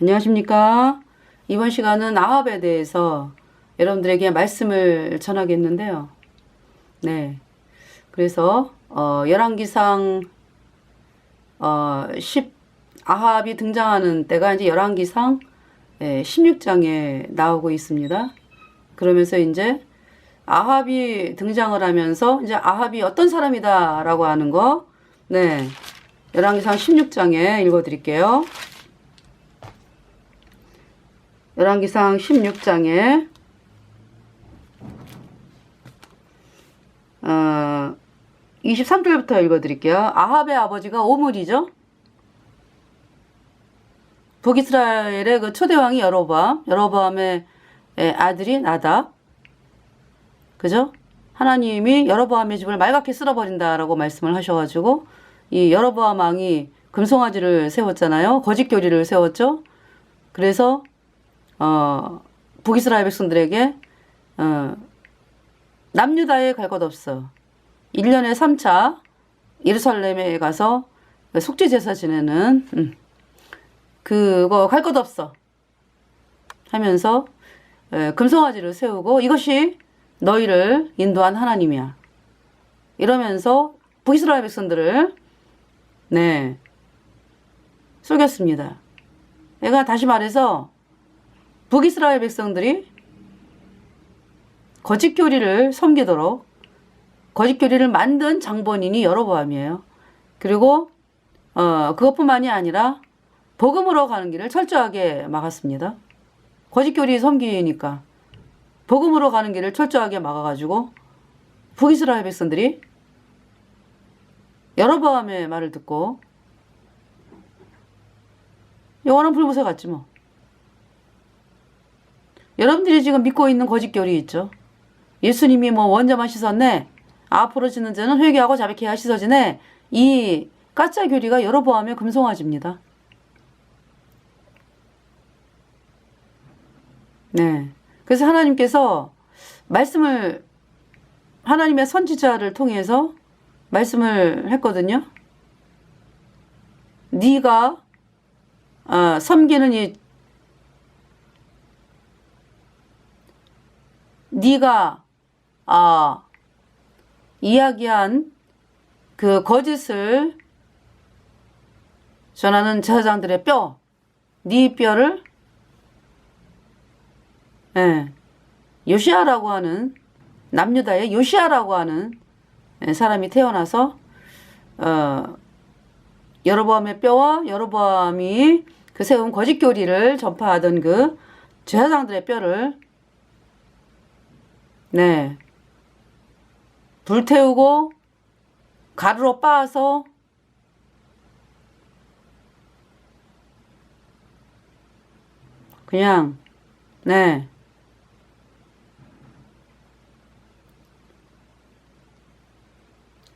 안녕하십니까. 이번 시간은 아합에 대해서 여러분들에게 말씀을 전하겠는데요. 네. 그래서, 열왕기상, 10, 아합이 등장하는 때가 이제 열왕기상 16장에 나오고 있습니다. 그러면서 이제 아합이 등장을 하면서 이제 아합이 어떤 사람이다라고 하는 거, 네. 열왕기상 16장에 읽어 드릴게요. 열왕기상 16장에 23절부터 읽어드릴게요. 아합의 아버지가 오므리죠. 북이스라엘의 그 초대왕이 여로보암의 아들이 나답. 그죠? 하나님이 여로보암의 집을 말갛게 쓸어버린다라고 말씀을 하셔가지고 이 여로보암 왕이 금송아지를 세웠잖아요. 거짓교리를 세웠죠. 그래서 북이스라엘 백성들에게 남유다에 갈 것 없어. 1년에 3차 예루살렘에 가서 속죄제사 지내는 그거 갈 것 없어 하면서 금송아지를 세우고 이것이 너희를 인도한 하나님이야. 이러면서 북이스라엘 백성들을 속였습니다. 내가 다시 말해서 북이스라엘 백성들이 거짓교리를 섬기도록 거짓교리를 만든 장본인이 여로보암이에요. 그리고 그것뿐만이 아니라 복음으로 가는 길을 철저하게 막았습니다. 거짓교리 섬기니까 복음으로 가는 길을 철저하게 막아가지고 북이스라엘 백성들이 여로보암의 말을 듣고 영원한 불못에 갔지 뭐. 여러분들이 지금 믿고 있는 거짓교리 있죠. 예수님이 뭐 원자만 씻었네. 앞으로 지는 자는 회개하고 자백해야 씻어지네. 이 가짜 교리가 여로보암의 금송아지입니다. 네. 그래서 하나님께서 말씀을 하나님의 선지자를 통해서 말씀을 했거든요. 네가 섬기는 네가 이야기한 그 거짓을 전하는 제사장들의 뼈, 네 뼈를 요시아라고 하는 남유다의 요시아라고 하는 사람이 태어나서 여로보암의 뼈와 여로보암이 그 세운 거짓교리를 전파하던 그 제사장들의 뼈를 불태우고 가루로 빻아서 그냥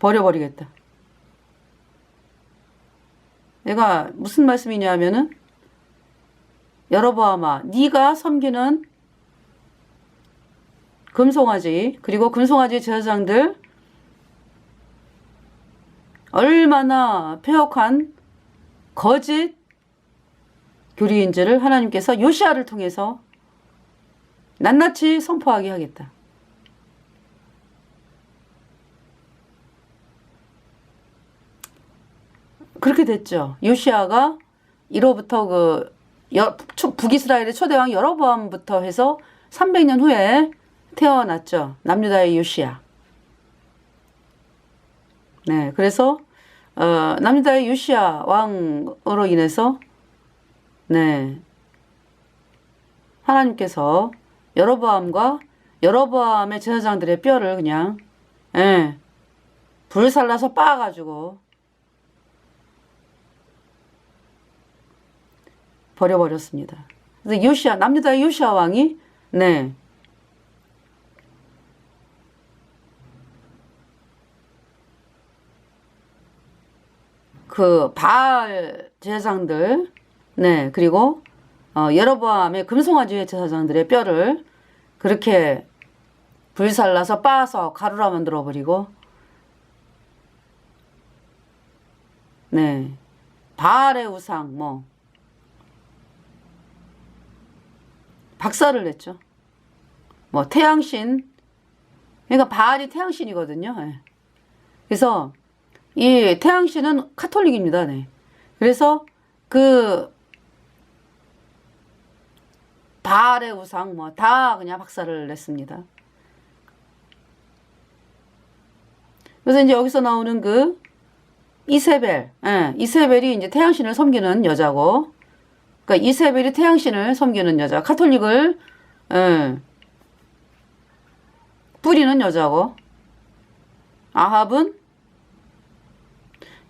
버려버리겠다. 내가 무슨 말씀이냐면은 여로보암아, 네가 섬기는 금송아지 그리고 금송아지 제사장들 얼마나 폐역한 거짓 교리인지를 하나님께서 요시아를 통해서 낱낱이 선포하게 하겠다. 그렇게 됐죠. 요시아가 이로부터 북이스라엘의 초대왕 여로보암부터 해서 300년 후에 태어났죠. 남유다의 요시아. 그래서 남유다의 요시아 왕으로 인해서 하나님께서 여로보암과 여로보암의 제사장들의 뼈를 그냥 불살라서 빻아가지고 버려버렸습니다. 그래서 남유다의 요시아 왕이 그 바알 제사장들 그리고 여로보암의 금송아지 제사장들의 뼈를 그렇게 불살라서 빻아서 가루로 만들어 버리고 바알의 우상 박살을 냈죠. 뭐 태양신, 그러니까 바알이 태양신이거든요. 예. 그래서 이 태양신은 카톨릭입니다. 네. 그래서 그 바알의 우상 뭐 다 그냥 박살을 냈습니다. 그래서 이제 여기서 나오는 그 이세벨, 예, 이세벨이 이제 태양신을 섬기는 여자고, 그러니까 이세벨이 태양신을 섬기는 여자, 카톨릭을 예, 뿌리는 여자고, 아합은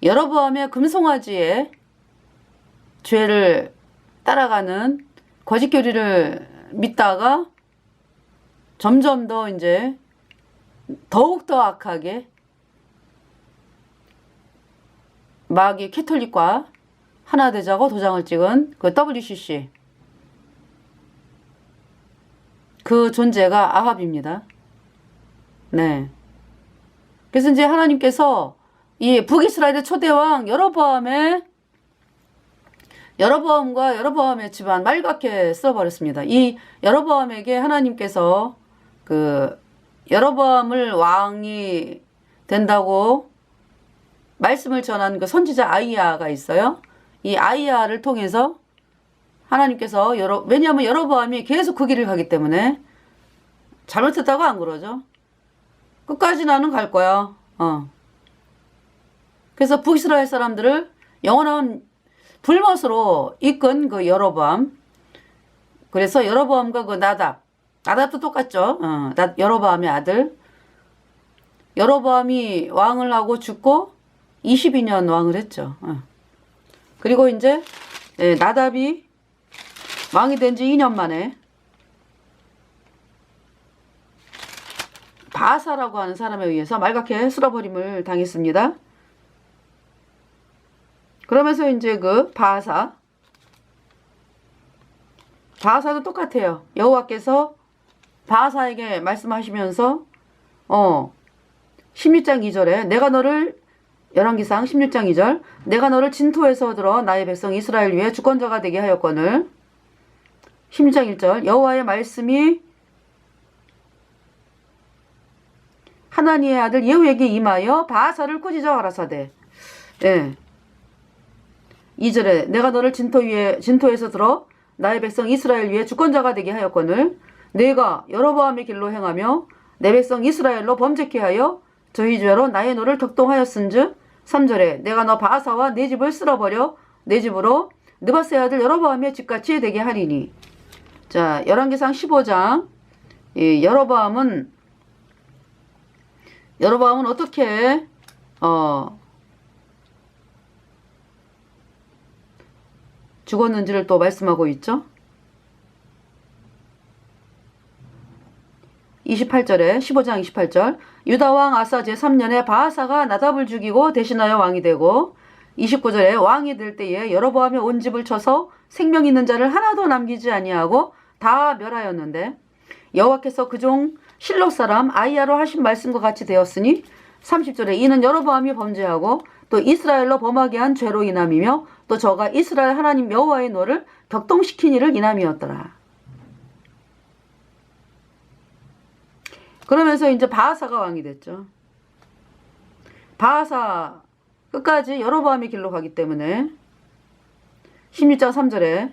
여로보암의 금송아지의 죄를 따라가는 거짓 교리를 믿다가 점점 더 이제 더욱더 악하게 마귀 캐톨릭과 하나 되자고 도장을 찍은 그 WCC, 그 존재가 아합입니다. 네. 그래서 이제 하나님께서 이 북이스라엘의 초대왕 여로보암과 여로보암의 집안 말갛게 쓸어버렸습니다. 이 여로보암에게 하나님께서 그 여로보암을 왕이 된다고 말씀을 전한 그 선지자 아이야가 있어요. 이 아이야를 통해서 하나님께서 왜냐하면 여로보암이 계속 그 길을 가기 때문에 잘못했다고 안 그러죠. 끝까지 나는 갈 거야. 그래서 북이스라엘 사람들을 영원한 불못으로 이끈 그 여로보암. 그래서 여로보암과 그 나답도 똑같죠. 여로보암의 아들. 여로보암이 왕을 하고 죽고 22년 왕을 했죠. 그리고 이제 나답이 왕이 된 지 2년 만에 바사라고 하는 사람에 의해서 말갛게 쓸어버림을 당했습니다. 그러면서 이제 그 바사도 똑같아요. 여호와께서 바사에게 말씀하시면서 16장 2절에 내가 너를, 열왕기상 16장 2절, 내가 너를 진토에서 들어 나의 백성 이스라엘 위에 주권자가 되게 하였거늘, 16장 1절, 여호와의 말씀이 하나니의 아들 예후에게 임하여 바사를 꾸짖어 가라사대. 예. 2절에 내가 너를 진토에서 들어 나의 백성 이스라엘 위에 주권자가 되게 하였거늘 내가 여로보암의 길로 행하며 내 백성 이스라엘로 범죄케 하여 저희 죄로 나의 노를 격동하였은즉 3절에 내가 너 바사와 내 집을 쓸어버려 내 집으로 느바세 아들 여로보암의 집같이 되게 하리니. 자, 열왕기상 15장. 여로보암은 어떻게 죽었는지를 또 말씀하고 있죠. 28절에 15장 28절 유다왕 아사 제3년에 바하사가 나답을 죽이고 대신하여 왕이 되고 29절에 왕이 될 때에 여로보암의 온 집을 쳐서 생명 있는 자를 하나도 남기지 아니하고 다 멸하였는데 여호와께서 그 종 실록 사람 아이야로 하신 말씀과 같이 되었으니 30절에 이는 여로보암이 범죄하고 또 이스라엘로 범하게 한 죄로 인함이며 또 저가 이스라엘 하나님 여호와의 노를 격동시킨 이를 인함이었더라. 그러면서 이제 바하사가 왕이 됐죠. 바하사 끝까지 여로보암의 길로 가기 때문에 16장 3절에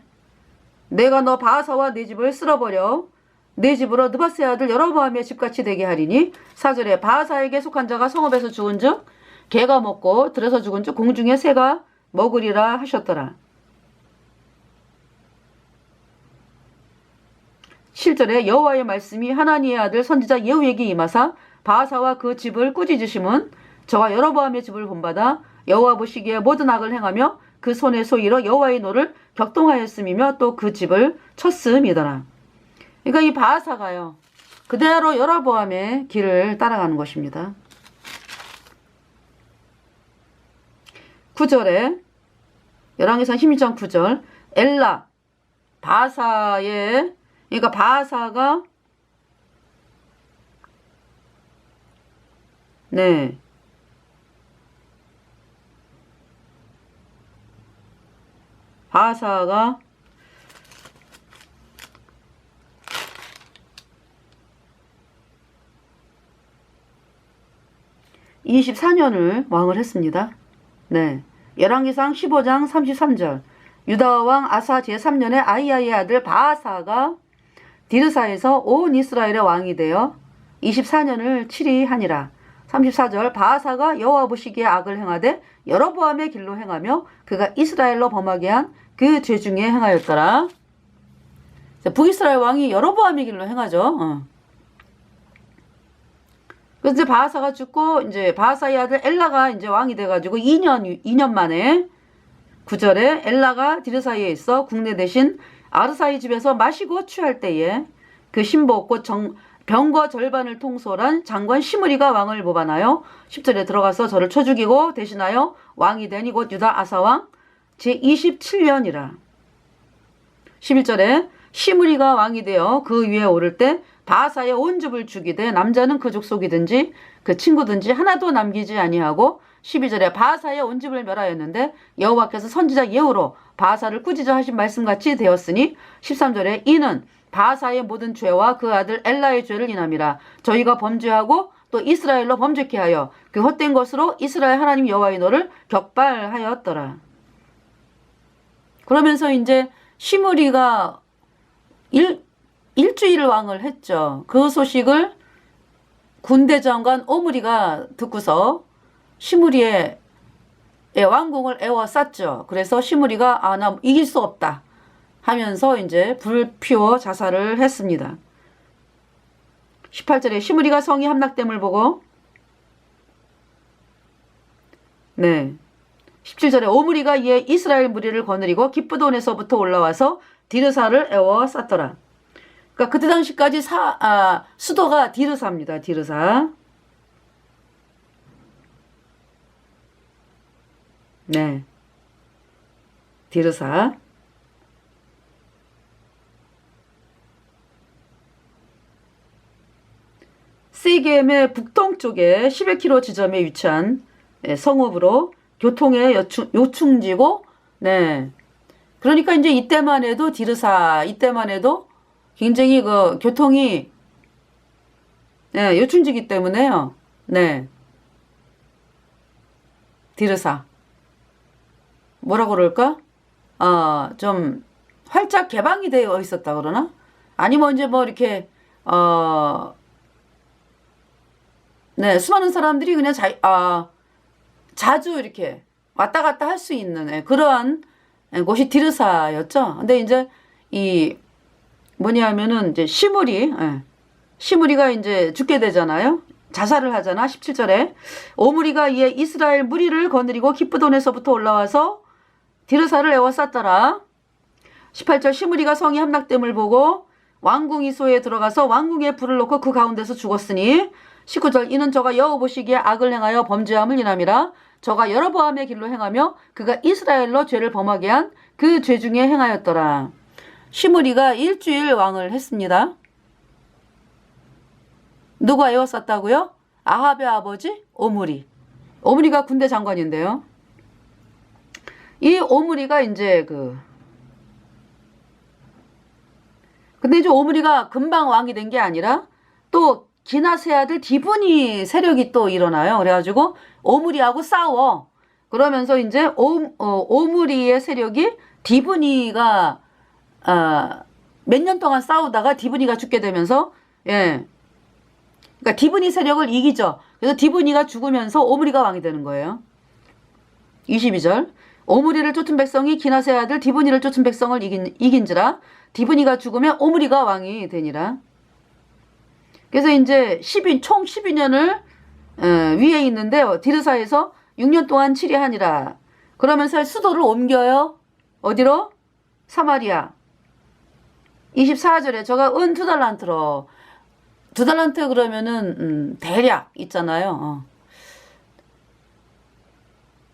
내가 너 바하사와 네 집을 쓸어버려 내 집으로 느바세 아들 여로보암의 집같이 되게 하리니 4절에 바하사에게 속한 자가 성읍에서 죽은 즉 개가 먹고 들에서 죽은 즉 공중의 새가 먹으리라 하셨더라. 7절에 여호와의 말씀이 하나니의 아들 선지자 예후에게 임하사 바하사와 그 집을 꾸짖으심은 저와 여로보암의 집을 본받아 여호와 보시기에 모든 악을 행하며 그 손의 소위로 여호와의 노를 격동하였음이며 또 그 집을 쳤음이더라. 그러니까 이 바하사가요 그대로 여로보암의 길을 따라가는 것입니다. 9절에 열왕기상 16장 9절 엘라 바하사의 그러니까 바하사가 바하사가 24년을 왕을 했습니다. 네. 열왕기상 15장 33절. 유다 왕 아사 제3년에 아이야의 아들 바아사가 디르사에서 온 이스라엘의 왕이 되어 24년을 치리하니라. 34절. 바아사가 여호와 보시기에 악을 행하되 여로보암의 길로 행하며 그가 이스라엘로 범하게 한 그 죄 중에 행하였더라. 북이스라엘 왕이 여로보암의 길로 행하죠. 그래서 이제 바아사가 죽고 이제 바아사의 아들 엘라가 이제 왕이 돼가지고 2년 만에 9절에 엘라가 디르사에 있어 국내 대신 아르사의 집에서 마시고 취할 때에 그 신복 곧 병거 절반을 통솔한 장관 시므리가 왕을 모반하여 10절에 들어가서 저를 쳐 죽이고 대신하여 왕이 되니 곧 유다 아사왕 제27년이라. 11절에 시므리가 왕이 되어 그 위에 오를 때 바아사의 온 집을 죽이되 남자는 그 족속이든지 그 친구든지 하나도 남기지 아니하고 12절에 바아사의 온 집을 멸하였는데 여호와께서 선지자 예후로 바아사를 꾸짖어 하신 말씀같이 되었으니 13절에 이는 바아사의 모든 죄와 그 아들 엘라의 죄를 인함이라. 저희가 범죄하고 또 이스라엘로 범죄케 하여 그 헛된 것으로 이스라엘 하나님 여호와의 노를 격발하였더라. 그러면서 이제 시므리가 일주일 왕을 했죠. 그 소식을 군대 장관 오므리가 듣고서 시므리의 왕궁을 에워쌌죠. 그래서 시므리가 나 이길 수 없다 하면서 이제 불 피워 자살을 했습니다. 18절에 시므리가 성이 함락됨을 보고 17절에 오므리가 이에 이스라엘 무리를 거느리고 기브돈에서부터 올라와서 디르사를 에워쌌더라. 그러니까 그때 당시까지 수도가 디르사입니다. 디르사. 네. 디르사. 세겜의 북동쪽에 11km 지점에 위치한 성읍으로 교통의 요충지고, 네. 그러니까 이제 이때만 해도 디르사, 이때만 해도 굉장히 그 교통이, 네, 요충지기 때문에요. 네. 디르사. 뭐라고 그럴까? 좀 활짝 개방이 되어 있었다 그러나? 아니면 이제 뭐 이렇게, 네, 수많은 사람들이 그냥 자주 이렇게 왔다 갔다 할 수 있는 그러한 곳이 디르사였죠. 근데 이제 뭐냐면은 이제 시므리가 이제 죽게 되잖아요. 자살을 하잖아. 17절에 오므리가 이에 이스라엘 무리를 거느리고 기브돈에서부터 올라와서 디르사를 에워쌌더라. 18절 시므리가 성이 함락됨을 보고 왕궁 이소에 들어가서 왕궁에 불을 놓고 그 가운데서 죽었으니 19절 이는 저가 여호와 보시기에 악을 행하여 범죄함을 인함이라. 저가 여로보암의 길로 행하며 그가 이스라엘로 죄를 범하게 한 그 죄 중에 행하였더라. 시므리가 일주일 왕을 했습니다. 누가 에워쌌다고요? 아합의 아버지 오므리. 오므리가 군대 장관인데요. 이 오므리가 이제 근데 이제 오므리가 금방 왕이 된 게 아니라 또 기낫의 아들 디브니 세력이 또 일어나요. 그래가지고 오므리하고 싸워. 그러면서 이제 오므리의 세력이 디브니가 몇 년 동안 싸우다가 디브니가 죽게 되면서 그러니까 디브니 세력을 이기죠. 그래서 디브니가 죽으면서 오므리가 왕이 되는 거예요. 22절 오므리를 쫓은 백성이 기낫의 아들 디브니를 쫓은 백성을 이긴지라. 디브니가 죽으면 오므리가 왕이 되니라. 그래서 이제 총 12년을 위에 있는데요. 디르사에서 6년 동안 치리하니라. 그러면서 수도를 옮겨요. 어디로? 사마리아. 24절에 저가 은 2달란트로. 2달란트 그러면은 대략 있잖아요.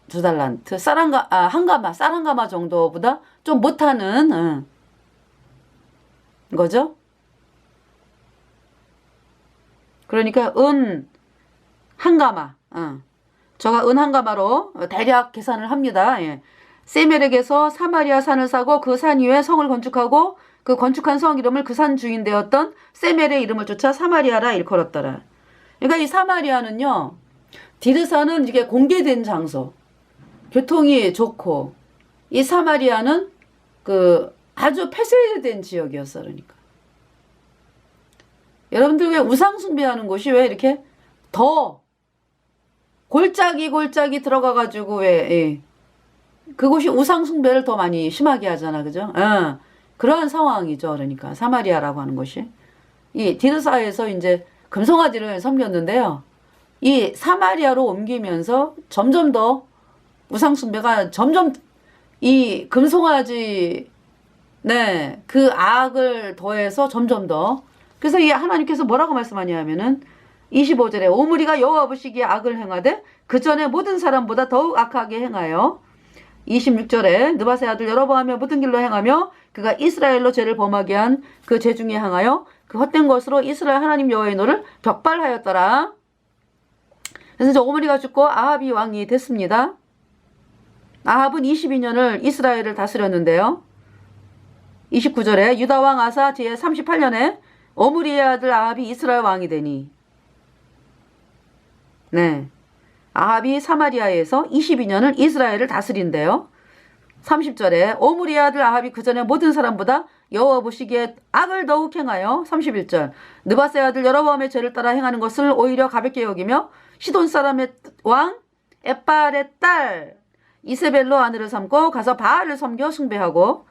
2달란트. 쌀한가마 정도보다 좀 못하는 거죠. 그러니까 은 한가마. 저가 은 한가마로 대략 계산을 합니다. 세멜에게서 사마리아 산을 사고 그 산 위에 성을 건축하고 그 건축한 성 이름을 그 산 주인 되었던 세멜의 이름을 쫓아 사마리아라 일컬었더라. 그러니까 이 사마리아는요. 디르사는 이게 공개된 장소, 교통이 좋고, 이 사마리아는 그 아주 폐쇄된 지역이었어. 그러니까 여러분들 왜 우상 숭배하는 곳이 왜 이렇게 더 골짜기 들어가 가지고 왜 그곳이 우상 숭배를 더 많이 심하게 하잖아. 그죠? 그러한 상황이죠. 그러니까 사마리아라고 하는 곳이 이 디르사에서 이제 금송아지를 섬겼는데요. 이 사마리아로 옮기면서 점점 더 우상 숭배가 점점 이 금송아지 그 악을 더해서 점점 더 그래서 이 하나님께서 뭐라고 말씀하냐면은 25절에 오므리가 여호와 보시기에 악을 행하되 그 전에 모든 사람보다 더욱 악하게 행하여 26절에 느밧의 아들 여로보암의 모든 길로 행하며 그가 이스라엘로 죄를 범하게 한 그 죄 중에 행하여 그 헛된 것으로 이스라엘 하나님 여호와의 노를 벽발하였더라. 그래서 이제 오므리가 죽고 아합이 왕이 됐습니다. 아합은 22년을 이스라엘을 다스렸는데요. 29절에 유다 왕 아사 뒤에 38년에 오므리의 아들 아합이 이스라엘 왕이 되니 아합이 사마리아에서 22년을 이스라엘을 다스린대요. 30절에 오므리의 아들 아합이 그 전에 모든 사람보다 여호와 보시기에 악을 더욱 행하여 31절 느밧의 아들 여로보암의 죄를 따라 행하는 것을 오히려 가볍게 여기며 시돈 사람의 왕 엣발의 딸 이세벨로 아내를 삼고 가서 바알을 섬겨 숭배하고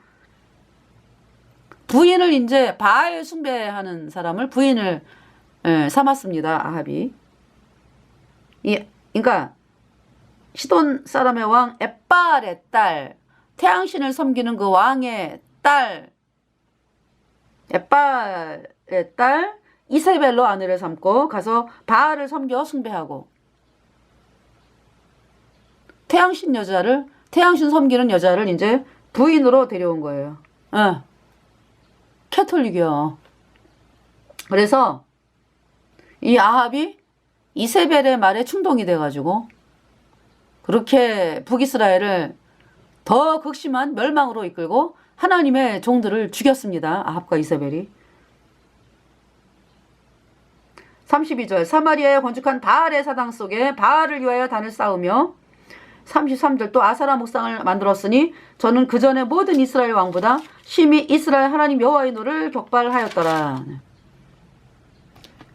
부인을 이제 바알 숭배하는 사람을 부인을 삼았습니다. 아합이. 그러니까 시돈 사람의 왕 엣발의 딸 태양신을 섬기는 그 왕의 딸 엣발의 딸 이세벨로 아내를 삼고 가서 바알을 섬겨 숭배하고 태양신 섬기는 여자를 이제 부인으로 데려온 거예요. 캐톨릭이요. 그래서 이 아합이 이세벨의 말에 충동이 돼가지고 그렇게 북이스라엘을 더 극심한 멸망으로 이끌고 하나님의 종들을 죽였습니다. 아합과 이세벨이. 32절 사마리아에 건축한 바알의 사당 속에 바알을 위하여 단을 쌓으며 33절 또 아사라 목상을 만들었으니 저는 그 전에 모든 이스라엘 왕보다 심히 이스라엘 하나님 여호와의 노를 격발하였더라.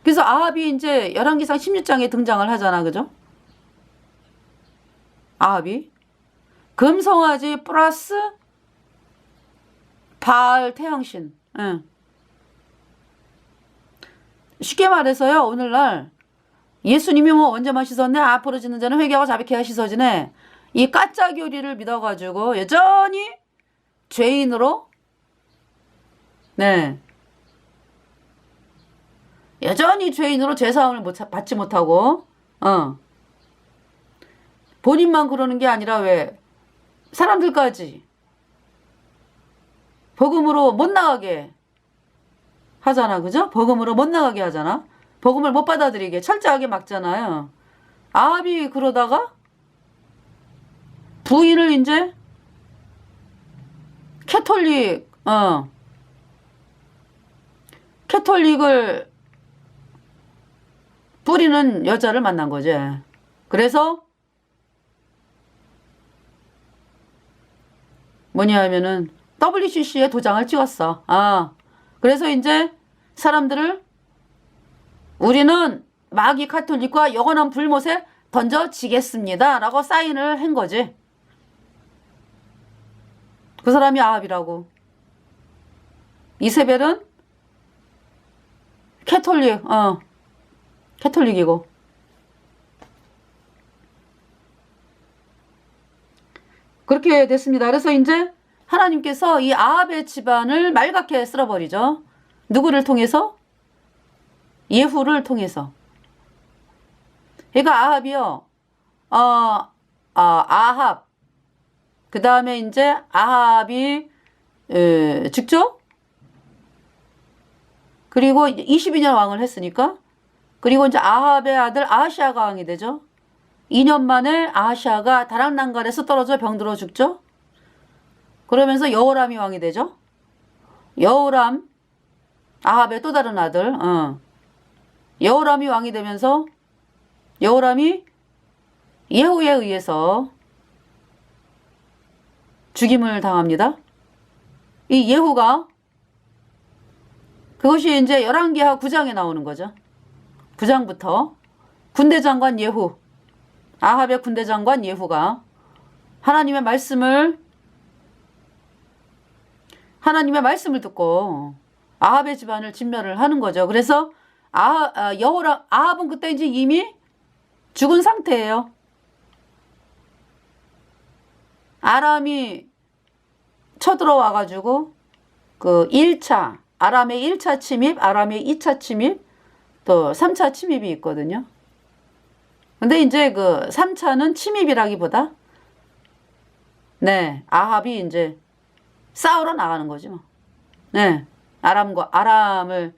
그래서 아합이 이제 열왕기상 16장에 등장을 하잖아. 그죠? 아합이 금송아지 플러스 바알 태양신. 쉽게 말해서요. 오늘날 예수님이 뭐 언제만 씻었네. 앞으로 짓는 자는 회개하고 자백해야 씻어지네. 이 까짜 교리를 믿어가지고 여전히 죄인으로 여전히 죄인으로 죄사함을 받지 못하고 본인만 그러는 게 아니라 왜 사람들까지 복음으로 못 나가게 하잖아. 그죠? 복음으로 못 나가게 하잖아. 복음을 못 받아들이게 철저하게 막잖아요. 아합이 그러다가 부인을 이제 캐톨릭을 뿌리는 여자를 만난 거지. 그래서 뭐냐 하면은 WCC에 도장을 찍었어. 그래서 이제 사람들을 우리는 마귀 카톨릭과 영원한 불못에 던져지겠습니다. 라고 사인을 한 거지. 그 사람이 아합이라고. 이세벨은 캐톨릭이고. 그렇게 됐습니다. 그래서 이제 하나님께서 이 아합의 집안을 말갛게 쓸어버리죠. 누구를 통해서? 예후를 통해서. 그러니까 아합이요. 아합. 그 다음에 이제 아합이 죽죠? 그리고 22년 왕을 했으니까. 그리고 이제 아합의 아들 아하시아가 왕이 되죠. 2년 만에 아하시아가 다락난간에서 떨어져 병들어 죽죠. 그러면서 여호람이 왕이 되죠. 여호람, 아합의 또 다른 아들. 여호람이 왕이 되면서 여호람이 예후에 의해서 죽임을 당합니다. 이 예후가 그것이 이제 11기하 9장에 나오는 거죠. 9장부터 군대장관 예후, 아합의 군대장관 예후가 하나님의 말씀을 듣고 아합의 집안을 진멸을 하는 거죠. 그래서 아합은 그때 이제 이미 죽은 상태예요. 아람이 쳐들어와가지고 그 1차, 아람의 1차 침입, 아람의 2차 침입, 또 3차 침입이 있거든요. 근데 이제 그 3차는 침입이라기보다 네, 아합이 이제 싸우러 나가는 거지 뭐. 네, 아람을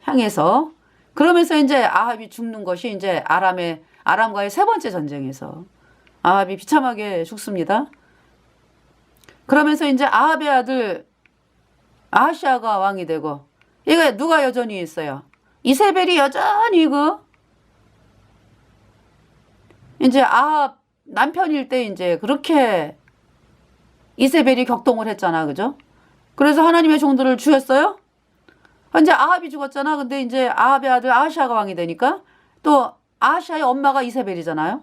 향해서. 그러면서 이제 아합이 죽는 것이 이제 아람과의 세 번째 전쟁에서 아합이 비참하게 죽습니다. 그러면서 이제 아합의 아들 아하시아가 왕이 되고, 이거 누가 여전히 있어요? 이세벨이 여전히 이제 아합 남편일 때 이제 그렇게 이세벨이 격동을 했잖아. 그죠? 그래서 하나님의 종들을 죽였어요? 이제 아합이 죽었잖아. 근데 이제 아합의 아들 아하시아가 왕이 되니까 또 아하시아의 엄마가 이세벨이잖아요.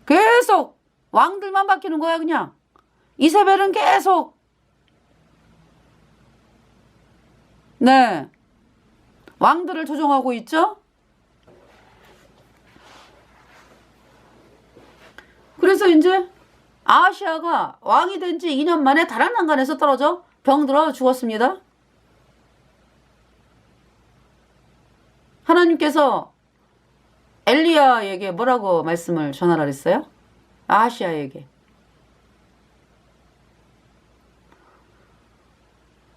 계속 왕들만 바뀌는 거야, 그냥. 이세벨은 계속 네, 왕들을 조종하고 있죠. 그래서 이제 아하시아가 왕이 된 지 2년 만에 다락난간에서 떨어져 병들어 죽었습니다. 하나님께서 엘리야에게 뭐라고 말씀을 전하라 그랬어요? 아하시아에게.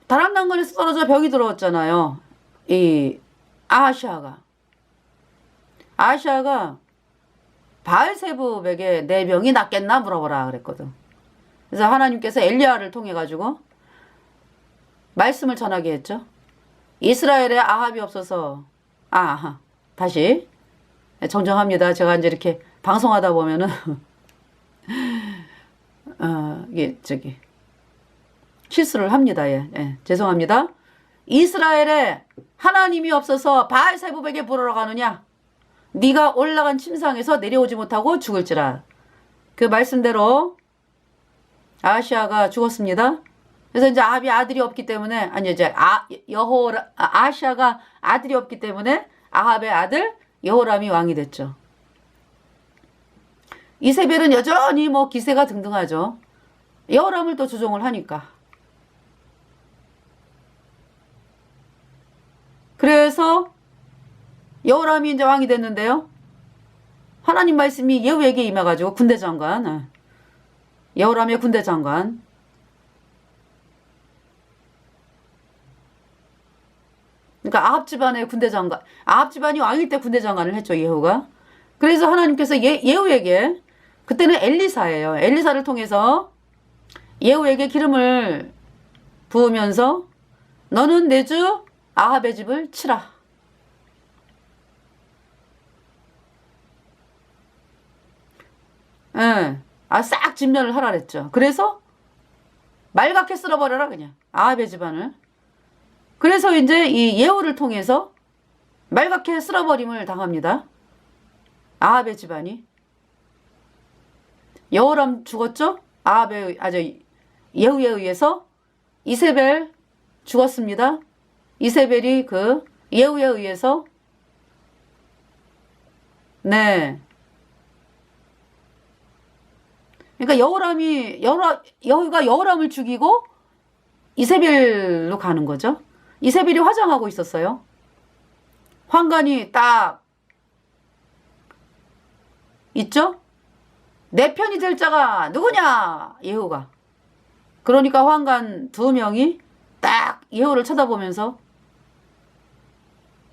다락난간에서 떨어져 병이 들어왔잖아요. 이 아하시아가 바알세붑에게 내 병이 낫겠나 물어보라 그랬거든. 그래서 하나님께서 엘리야를 통해 가지고 말씀을 전하게 했죠. 이스라엘에 아합이 없어서 다시 정정합니다. 제가 이제 이렇게 방송하다 보면은 이게 실수를 합니다. 예, 죄송합니다. 이스라엘에 하나님이 없어서 바알세붑에게 부르러 가느냐? 네가 올라간 침상에서 내려오지 못하고 죽을지라. 그 말씀대로 아하시아가 죽었습니다. 그래서 이제 아합이 아들이 없기 때문에 아하시아가 아들이 없기 때문에 아합의 아들 여호람이 왕이 됐죠. 이세벨은 여전히 뭐 기세가 등등하죠. 여호람을 또 조종을 하니까. 그래서 여호람이 이제 왕이 됐는데요. 하나님 말씀이 예후에게 임해가지고 군대장관, 여호람의 군대장관. 그러니까 아합 집안의 군대장관, 아합 집안이 왕일 때 군대장관을 했죠, 예후가. 그래서 하나님께서 예후에게, 그때는 엘리사예요. 엘리사를 통해서 예후에게 기름을 부으면서 너는 내 주 아합의 집을 치라. 싹 진멸을 하라 그랬죠. 그래서 말갛게 쓸어버려라 그냥 아합의 집안을. 그래서 이제 이 예후를 통해서 말갛게 쓸어버림을 당합니다. 아합의 집안이. 여호람 죽었죠? 예후에 의해서. 이세벨 죽었습니다. 이세벨이 예후에 의해서 그러니까 여후가 여호람을 죽이고 이세벨로 가는 거죠. 이세벨이 화장하고 있었어요. 환관이 딱 있죠? 내 편이 될 자가 누구냐? 예후가. 그러니까 환관 2명이 딱 예후를 쳐다보면서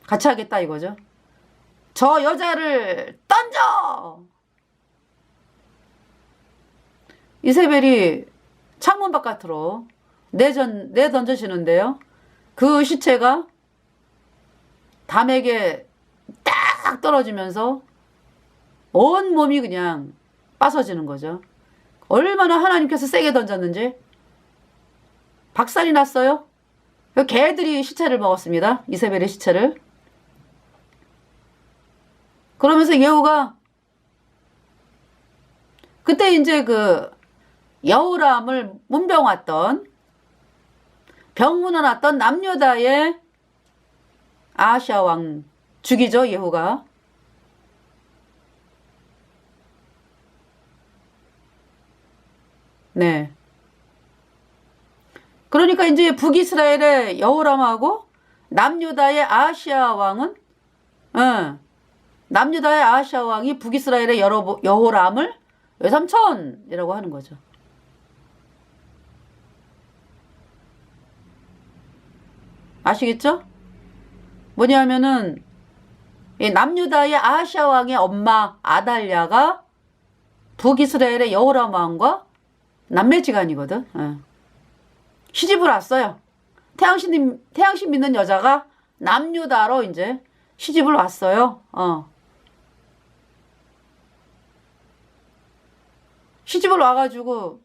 같이 하겠다 이거죠. 저 여자를 던져! 이세벨이 창문 바깥으로 내던져지는데요. 그 시체가 담에게 딱 떨어지면서 온 몸이 그냥 빠서지는 거죠. 얼마나 하나님께서 세게 던졌는지 박살이 났어요. 개들이 시체를 먹었습니다. 이세벨의 시체를. 그러면서 예후가 그때 이제 그 여호람을 문병 왔던 병문안 왔던 남유다의 아하시아 왕 죽이죠, 예후가. 네. 그러니까 이제 북이스라엘의 여호람하고 남유다의 아하시아 왕은 남유다의 아하시아 왕이 북이스라엘의 여호람을 외삼촌이라고 하는 거죠. 아시겠죠? 뭐냐면은 남유다의 아하시아 왕의 엄마 아달랴가 북이스라엘의 여호람 왕과 남매지간이거든. 시집을 왔어요. 태양신 믿는 여자가 남유다로 이제 시집을 왔어요. 시집을 와가지고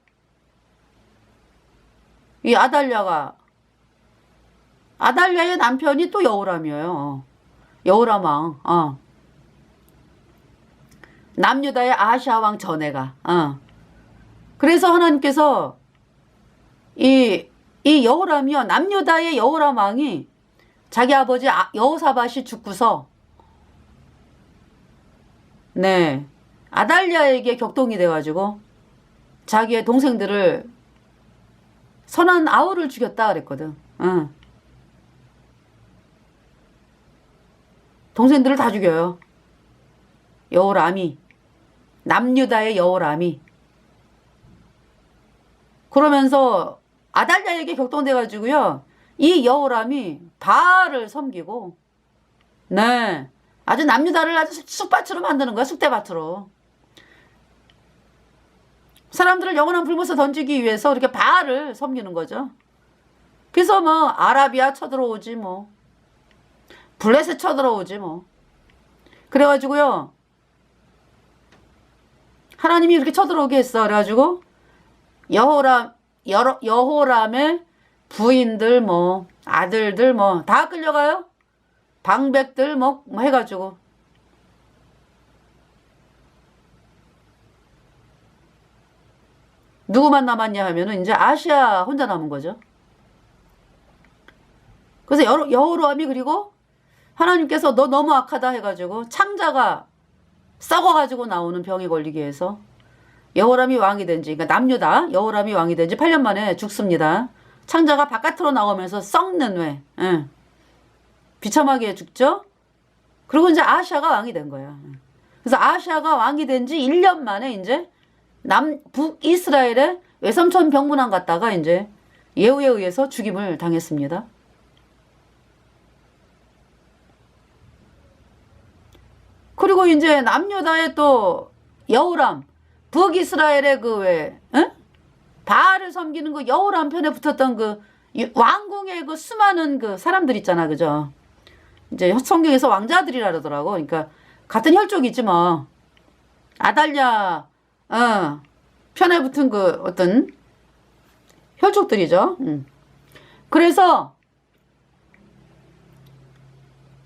이 아달랴의 남편이 또 여호람이에요. 여호람 왕. 남유다의 아하시아 왕 전애가. 그래서 하나님께서 이 여호람이요, 남유다의 여호람 왕이 자기 아버지 여호사밧이 죽고서 네, 아달랴에게 격동이 돼가지고 자기의 동생들을 선한 아우를 죽였다 그랬거든. 동생들을 다 죽여요. 여호람이, 남유다의 여호람이. 그러면서 아달랴에게 격동돼가지고요, 이 여호람이 바알을 섬기고, 네, 아주 남유다를 아주 쑥밭으로 만드는 거야. 쑥대밭으로. 사람들을 영원한 불못에 던지기 위해서 이렇게 바알을 섬기는 거죠. 그래서 뭐 아라비아 쳐들어오지 뭐, 블레셋 쳐들어오지 뭐. 그래가지고요, 하나님이 이렇게 쳐들어오게 했어. 그래가지고 여호람의 부인들 뭐 아들들 뭐 다 끌려가요. 방백들 뭐 해가지고. 누구만 남았냐 하면은 이제 아시아 혼자 남은 거죠. 그래서 여호람이, 그리고 하나님께서 너 너무 악하다 해가지고 창자가 썩어가지고 나오는 병에 걸리게 해서 여호람이 왕이 된 지, 그러니까 남유다 여호람이 왕이 된 지 8년 만에 죽습니다. 창자가 바깥으로 나오면서 썩는 외, 비참하게 죽죠. 그리고 이제 아하시아가 왕이 된 거야. 그래서 아하시아가 왕이 된 지 1년 만에 이제 북이스라엘의 외삼촌 병문안 갔다가 이제 예후에 의해서 죽임을 당했습니다. 그리고 이제 남유다의 또 여호람, 북이스라엘의 바알을 섬기는 그 여호람 편에 붙었던 그 왕궁의 그 수많은 그 사람들 있잖아, 그죠? 이제 성경에서 왕자들이라 그러더라고. 그러니까 같은 혈족이지 뭐. 아달랴 편에 붙은 그 어떤 혈족들이죠. 그래서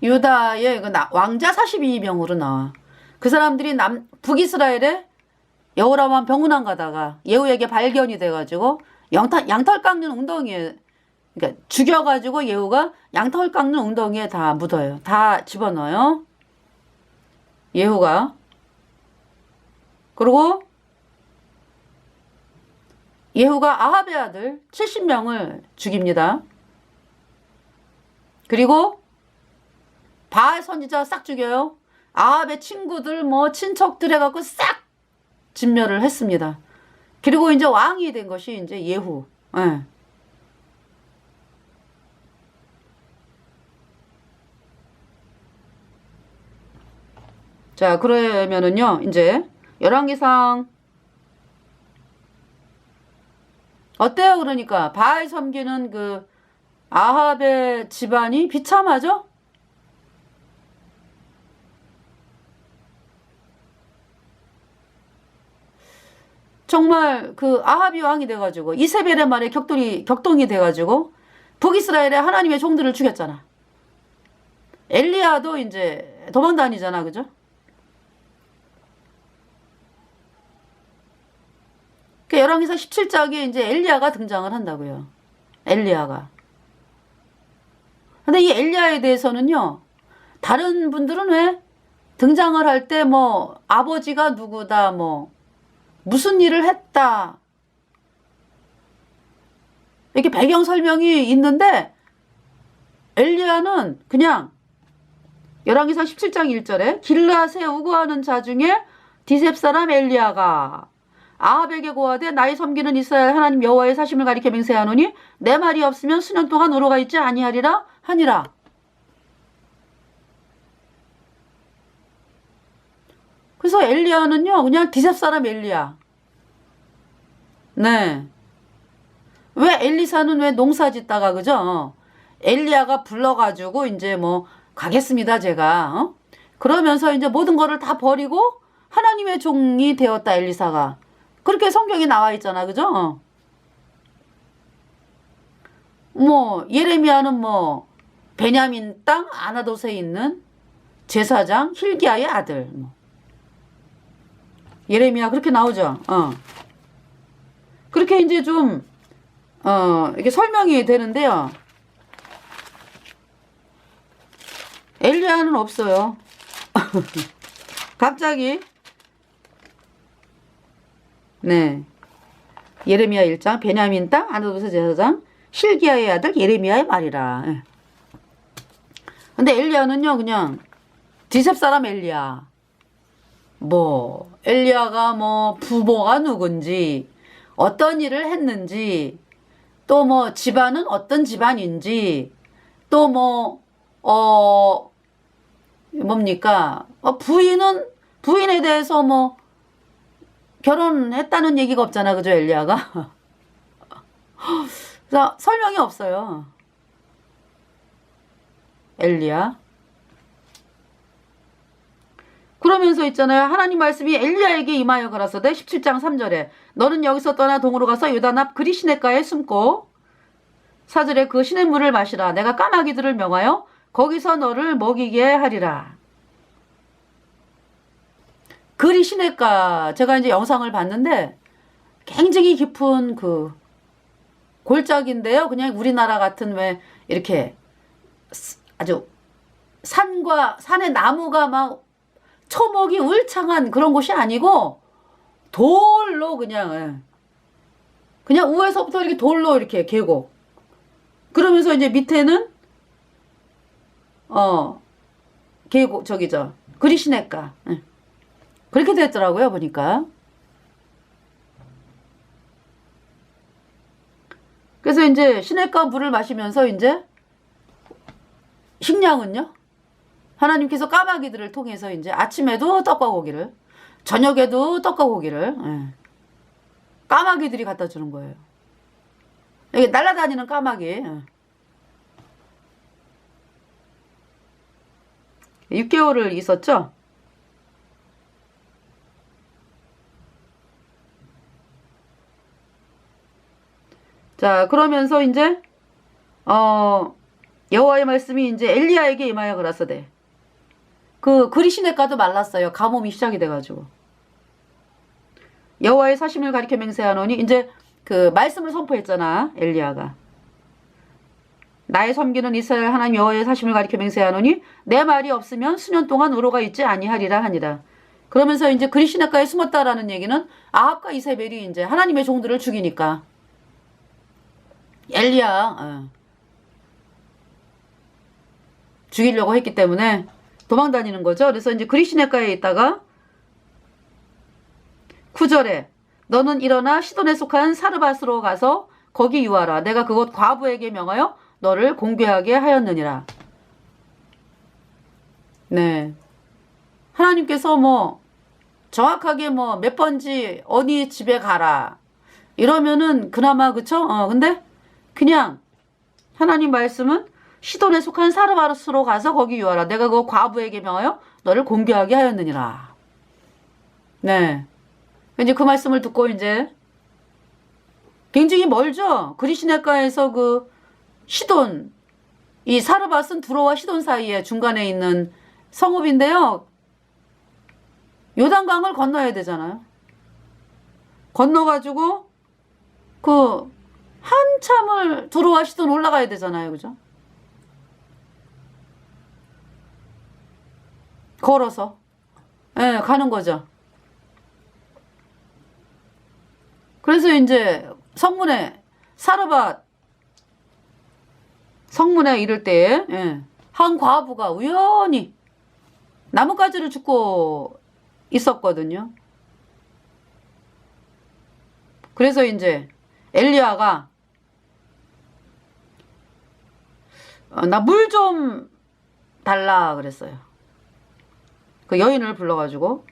유다의 그 왕자 42명으로 나와. 그 사람들이 북이스라엘에 여호람 왕 병문안 가다가 예후에게 발견이 돼가지고 양털 깎는 웅덩이에, 그러니까 죽여가지고 예후가 양털 깎는 웅덩이에 다 묻어요. 다 집어넣어요. 예후가. 그리고 예후가 아합의 아들 70명을 죽입니다. 그리고 바알 선지자 싹 죽여요. 아합의 친구들 뭐 친척들 해갖고 싹 진멸을 했습니다. 그리고 이제 왕이 된 것이 이제 예후. 자, 그러면은요, 이제 열왕기상 어때요? 그러니까 바알 섬기는 그 아합의 집안이 비참하죠? 정말 그 아합이 왕이 돼가지고 이세벨의 말에 격동이 돼가지고 북이스라엘에 하나님의 종들을 죽였잖아. 엘리야도 이제 도망 다니잖아, 그죠? 그 열왕기상 17장에 이제 엘리야가 등장을 한다고요. 엘리야가. 근데 이 엘리야에 대해서는요, 다른 분들은 왜 등장을 할 때 뭐 아버지가 누구다, 뭐 무슨 일을 했다, 이렇게 배경 설명이 있는데 엘리야는 그냥 열왕기상 17장 1절에 길르앗에 우거하는 자 중에 디셉 사람 엘리야가 아합에게 고하되 나의 섬기는 이스라엘 하나님 여호와의 사심을 가리켜 맹세하노니 내 말이 없으면 수년 동안 우로가 있지 아니하리라 하니라. 그래서 엘리야는요 그냥 디셉 사람 엘리야. 네. 왜 엘리사는 왜 농사 짓다가 그죠? 엘리야가 불러가지고 이제 뭐 가겠습니다 제가. 그러면서 이제 모든 거를 다 버리고 하나님의 종이 되었다 엘리사가. 그렇게 성경에 나와 있잖아, 그죠? 뭐 예레미야는 뭐 베냐민 땅 아나돗에 있는 제사장 hil기야의 아들. 뭐. 예레미야 그렇게 나오죠. 그렇게 이제 좀 이렇게 설명이 되는데요. 엘리야는 없어요. 갑자기 네 예레미야 1장 베냐민 땅 아나돗의 제사장 hil기야의 아들 예레미야의 말이라. 예. 근데 엘리야는요 그냥 디셉 사람 엘리야. 뭐 엘리야가 뭐 부모가 누군지 어떤 일을 했는지 또 뭐 집안은 어떤 집안인지 또 뭐 뭡니까 부인에 대해서 뭐 결혼했다는 얘기가 없잖아, 그죠 엘리야가? 그래서 설명이 없어요. 엘리야. 그러면서 있잖아요. 하나님 말씀이 엘리야에게 임하여 가라사대 17장 3절에 너는 여기서 떠나 동으로 가서 요단 앞 그리 시냇가에 숨고 4절에 그 시냇물을 마시라. 내가 까마귀들을 명하여 거기서 너를 먹이게 하리라. 그리 시냇가 제가 이제 영상을 봤는데 굉장히 깊은 그 골짜기인데요. 그냥 우리나라 같은 왜 이렇게 아주 산의 나무가 막 초목이 울창한 그런 곳이 아니고 돌로 그냥 우에서부터 이렇게 돌로 이렇게 계곡. 그러면서 이제 밑에는 계곡 저기죠. 그리 시냇가. 그렇게 됐더라고요 보니까. 그래서 이제 시냇가 물을 마시면서 이제 식량은요. 하나님께서 까마귀들을 통해서 이제 아침에도 떡과 고기를, 저녁에도 떡과 고기를 까마귀들이 갖다 주는 거예요. 여기 날아다니는 까마귀. 6개월을 있었죠. 자, 그러면서 이제 여호와의 말씀이 이제 엘리야에게 임하여 가라사대. 그 그리 시냇가도 말랐어요. 가뭄이 시작이 돼가지고. 여호와의 사심을 가리켜 맹세하노니 이제 그 말씀을 선포했잖아 엘리야가. 나의 섬기는 이스라엘 하나님 여호와의 사심을 가리켜 맹세하노니 내 말이 없으면 수년 동안 우로가 있지 아니하리라 하니라. 그러면서 이제 그리 시냇가에 숨었다라는 얘기는 아합과 이세벨이 이제 하나님의 종들을 죽이니까 엘리야 죽이려고 했기 때문에 도망 다니는 거죠. 그래서 이제 그리 시냇가에 있다가 9절에 너는 일어나 시돈에 속한 사르밧으로 가서 거기 유하라. 내가 그곳 과부에게 명하여 너를 공개하게 하였느니라. 네. 하나님께서 뭐 정확하게 뭐 몇 번지 어디 집에 가라 이러면은 그나마 그쵸? 근데 그냥 하나님 말씀은 시돈에 속한 사르밧으로 가서 거기 유하라. 내가 그 과부에게 명하여 너를 공개하게 하였느니라. 네. 이제 그 말씀을 듣고 이제 굉장히 멀죠? 그리시네가에서 그 시돈, 이 사르밧은 두로와 시돈 사이에 중간에 있는 성읍인데요. 요단강을 건너야 되잖아요. 건너가지고 그 한참을 두로와 시돈 올라가야 되잖아요. 그죠? 걸어서. 예, 가는 거죠. 그래서 이제 성문에 사르밧 성문에 이를 때에 한 과부가 우연히 나뭇가지를 줍고 있었거든요. 그래서 이제 엘리야가 나 물 좀 달라 그랬어요. 그 여인을 불러가지고.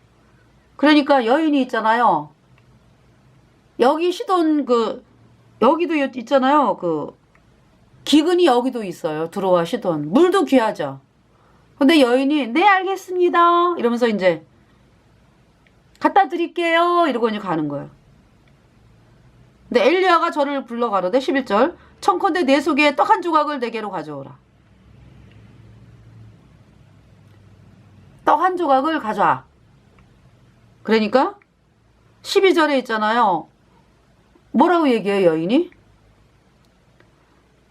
그러니까 여인이 있잖아요. 여기 시돈 여기도 있잖아요. 기근이 여기도 있어요. 두로와 시돈. 물도 귀하죠. 근데 여인이 네 알겠습니다 이러면서 이제 갖다 드릴게요 이러고 이제 가는 거예요. 근데 엘리야가 저를 불러 가로되 11절 청컨대 내 속에 떡 한 조각을 내게로 가져오라. 떡 한 조각을 가져와. 그러니까 12절에 있잖아요. 뭐라고 얘기해요 여인이?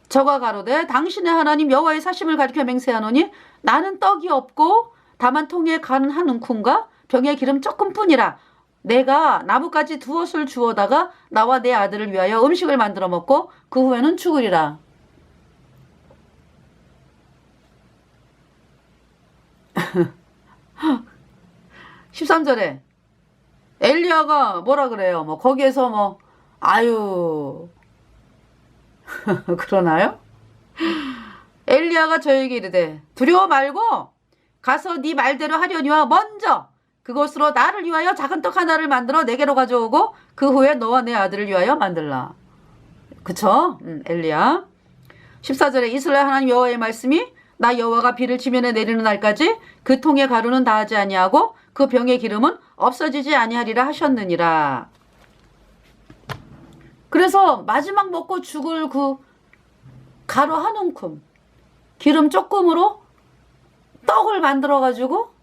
저가 가로되 당신의 하나님 여호와의 사심을 가리켜 맹세하노니 나는 떡이 없고 다만 통에 간 한 움큼과 병에 기름 조금뿐이라. 내가 나뭇가지 두엇을 주워다가 나와 내 아들을 위하여 음식을 만들어 먹고 그 후에는 죽으리라. (13절에) 엘리야가 뭐라 그래요? 뭐 거기에서 뭐 아유 그러나요? 엘리야가 저에게 이르되 두려워 말고 가서 네 말대로 하려니와 먼저 그것으로 나를 위하여 작은 떡 하나를 만들어 내게로 가져오고 그 후에 너와 내 아들을 위하여 만들라. 그쵸? 엘리야. 14절에 이스라엘 하나님 여호와의 말씀이 나 여호와가 비를 지면에 내리는 날까지 그 통의 가루는 다하지 아니하고 그 병의 기름은 없어지지 아니하리라 하셨느니라. 그래서 마지막 먹고 죽을 그 가루 한 움큼 기름 조금으로 떡을 만들어 가지고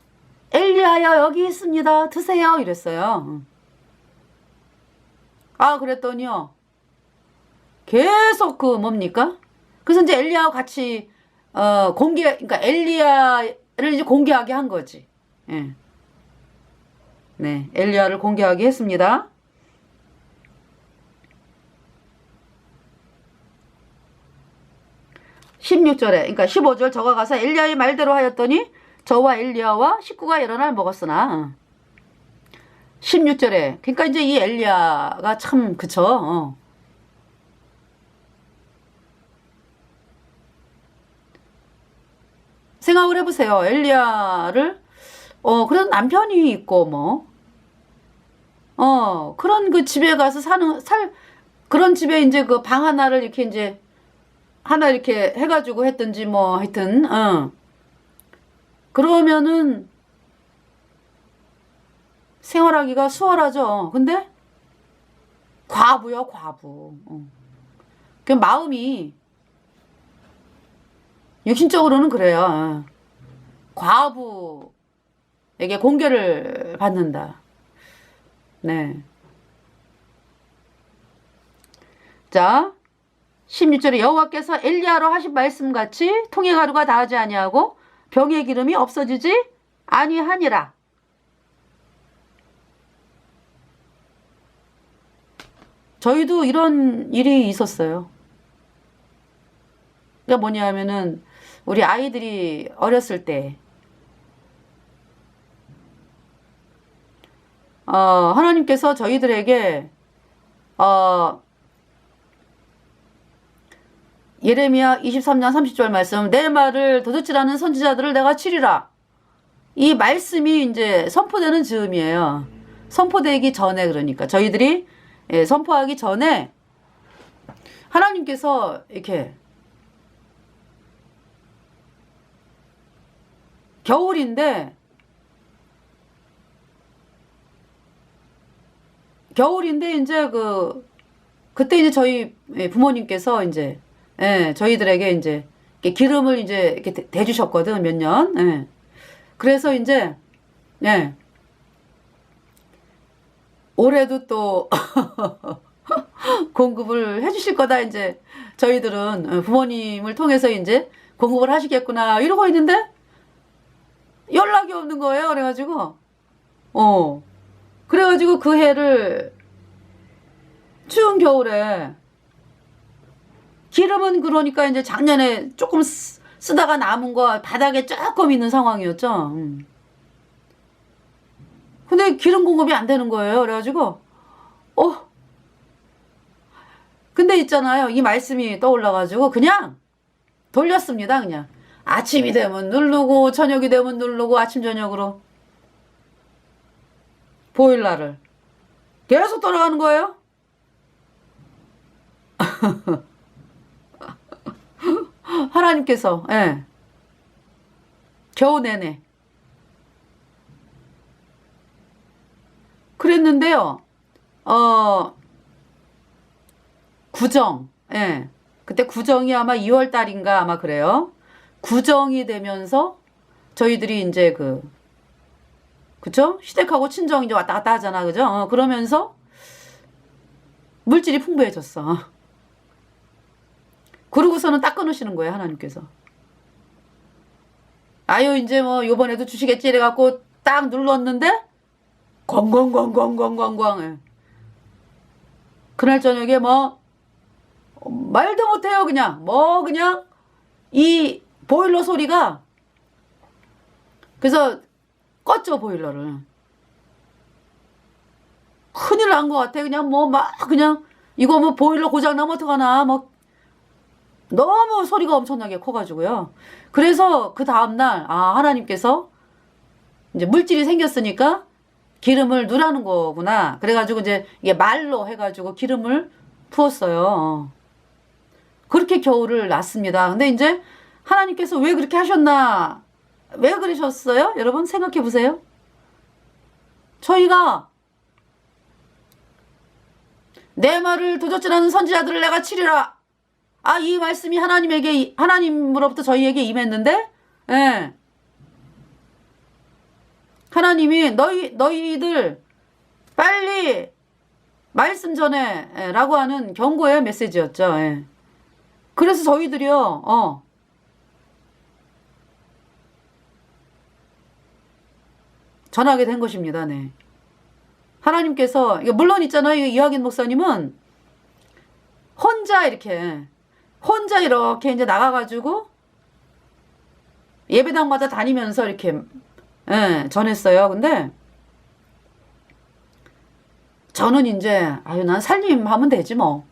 엘리야야 여기 있습니다 드세요 이랬어요. 아 그랬더니요 계속 뭡니까? 그래서 이제 엘리야와 같이 그러니까 엘리야를 이제 공개하게 한 거지. 예. 네, 엘리야를 공개하게 했습니다. (16절에) 그러니까 15절 저가 가서 엘리야의 말대로 하였더니 저와 엘리야와 식구가 여러 날 먹었으나 16절에 그러니까 이제 이 엘리야가 참 그쵸. 생각을 해보세요. 엘리야를 그래도 남편이 있고 뭐 그런 그 집에 가서 그런 집에 이제 그 방 하나를 이렇게 이제 하나 이렇게 해가지고 했든지 뭐 하여튼 그러면은 생활하기가 수월하죠. 근데 과부요 과부. 그 마음이 육신적으로는 그래요. 과부에게 공개를 받는다. 네. 자 16절에 여호와께서 엘리야로 하신 말씀같이 통의 가루가 다하지 아니하고 병의 기름이 없어지지 아니하니라. 저희도 이런 일이 있었어요. 그러니까 뭐냐 하면은 우리 아이들이 어렸을 때 하나님께서 저희들에게 예레미야 23장 30절 말씀 내 말을 도둑질하는 선지자들을 내가 치리라. 이 말씀이 이제 선포되는 즈음이에요. 선포되기 전에 그러니까 저희들이 선포하기 전에 하나님께서 이렇게 겨울인데 겨울인데 이제 그때 이제 저희 부모님께서 이제 저희들에게 이제 이렇게 기름을 이제 이렇게 대주셨거든 몇 년. 그래서 이제 예, 올해도 또 공급을 해주실 거다 이제 저희들은 부모님을 통해서 이제 공급을 하시겠구나 이러고 있는데 연락이 없는 거예요. 어 그래가지고 그 해를 추운 겨울에 기름은 그러니까 이제 작년에 조금 쓰다가 남은 거 바닥에 조금 있는 상황이었죠. 근데 기름 공급이 안 되는 거예요. 어, 근데 있잖아요. 이 말씀이 떠올라가지고 그냥 돌렸습니다. 그냥 아침이 되면 누르고 저녁이 되면 누르고 아침 저녁으로 보일러를 계속 돌아가는 거예요. 하나님께서 겨우 내내 그랬는데요. 구정 그때 구정이 아마 2월 달인가 아마 그래요. 구정이 되면서 저희들이 이제 그쵸? 시댁하고 친정 이제 왔다 갔다 하잖아. 그죠? 그러면서 물질이 풍부해졌어. 그러고서는 딱 끊으시는 거예요, 하나님께서. 아유, 이제 뭐, 요번에도 주시겠지, 이래갖고 딱 눌렀는데, 꽝꽝꽝꽝꽝꽝꽝. 그날 저녁에 뭐, 말도 못해요, 그냥. 그냥, 이 보일러 소리가, 그래서 껐죠, 보일러를. 큰일 난 것 같아. 그냥 그냥, 이거 뭐 보일러 고장나면 어떡하나, 너무 소리가 엄청나게 커가지고요. 그래서 그 다음날, 하나님께서 이제 물질이 생겼으니까 기름을 누라는 거구나. 그래가지고 이제 이게 말로 해가지고 기름을 부었어요. 그렇게 겨울을 났습니다. 근데 이제 하나님께서 왜 그렇게 하셨나? 왜 그러셨어요? 여러분 생각해 보세요. 저희가 내 말을 도적질하는 선지자들을 내가 치리라. 이 말씀이 하나님으로부터 저희에게 임했는데, 하나님이 너희들 빨리 말씀 전해, 라고 하는 경고의 메시지였죠. 그래서 저희들이요, 전하게 된 것입니다. 네. 하나님께서, 물론 있잖아요. 이학인 목사님은 혼자 이렇게 이제 나가가지고 예배당마다 다니면서 이렇게 전했어요. 근데 저는 이제 난 살림하면 되지 뭐.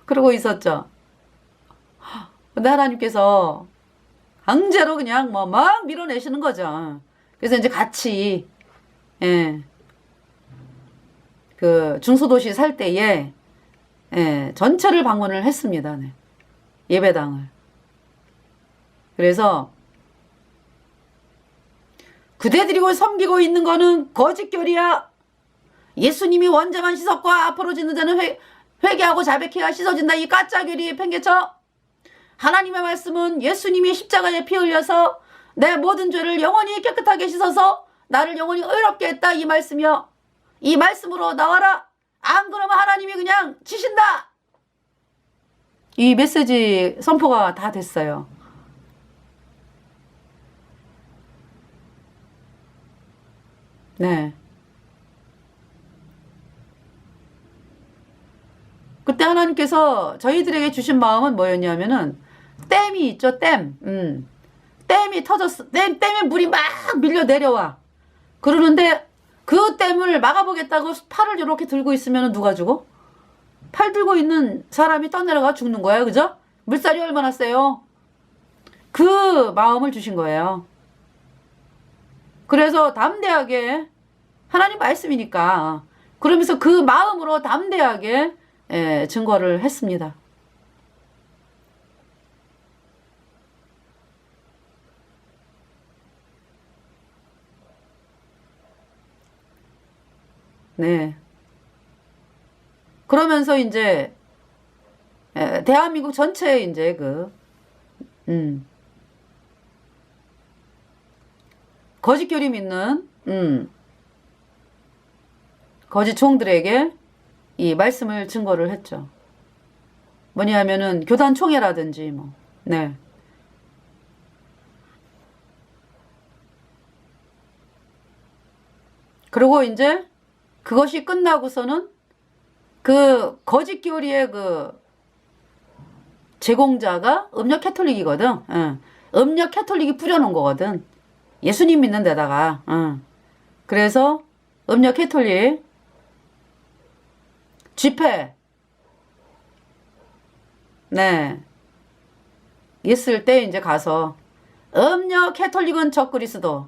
그러고 있었죠. 근데 하나님께서 강제로 그냥 막 밀어내시는 거죠. 그래서 이제 같이 그 중소도시 살 때에 전체를 방문을 했습니다. 네. 예배당을. 그래서 그대들이 섬기고 있는 거는 거짓교리야. 예수님이 원자만 씻었과 앞으로 짓는 자는 회개하고 자백해야 씻어진다. 이 가짜교리 팽개쳐. 하나님의 말씀은 예수님이 십자가에 피 흘려서 내 모든 죄를 영원히 깨끗하게 씻어서 나를 영원히 의롭게 했다. 이 말씀이요. 이 말씀으로 나와라. 안 그러면 하나님이 그냥 치신다. 이 메시지 선포가 다 됐어요. 네. 그때 하나님께서 저희들에게 주신 마음은 뭐였냐면은 댐이 있죠, 댐. 댐이 터졌어. 댐에 물이 막 밀려 내려와. 그러는데 그 댐을 막아보겠다고 팔을 이렇게 들고 있으면 누가 죽어? 팔 들고 있는 사람이 떠내려가 죽는 거야. 그죠? 물살이 얼마나 세요? 그 마음을 주신 거예요. 그래서 담대하게 하나님 말씀이니까 그러면서 그 마음으로 담대하게 증거를 했습니다. 네. 그러면서 이제 대한민국 전체에 이제 거짓교리 믿는 거짓 종들에게 이 말씀을 증거를 했죠. 뭐냐면은 교단 총회라든지 뭐. 네. 그리고 이제 그것이 끝나고서는 그 거짓 교리의 제공자가 음력 캐톨릭이거든. 응. 음력 캐톨릭이 뿌려놓은 거거든. 예수님 믿는 데다가. 응. 그래서 음력 캐톨릭 집회 네 있을 때 이제 가서 음력 캐톨릭은 적그리스도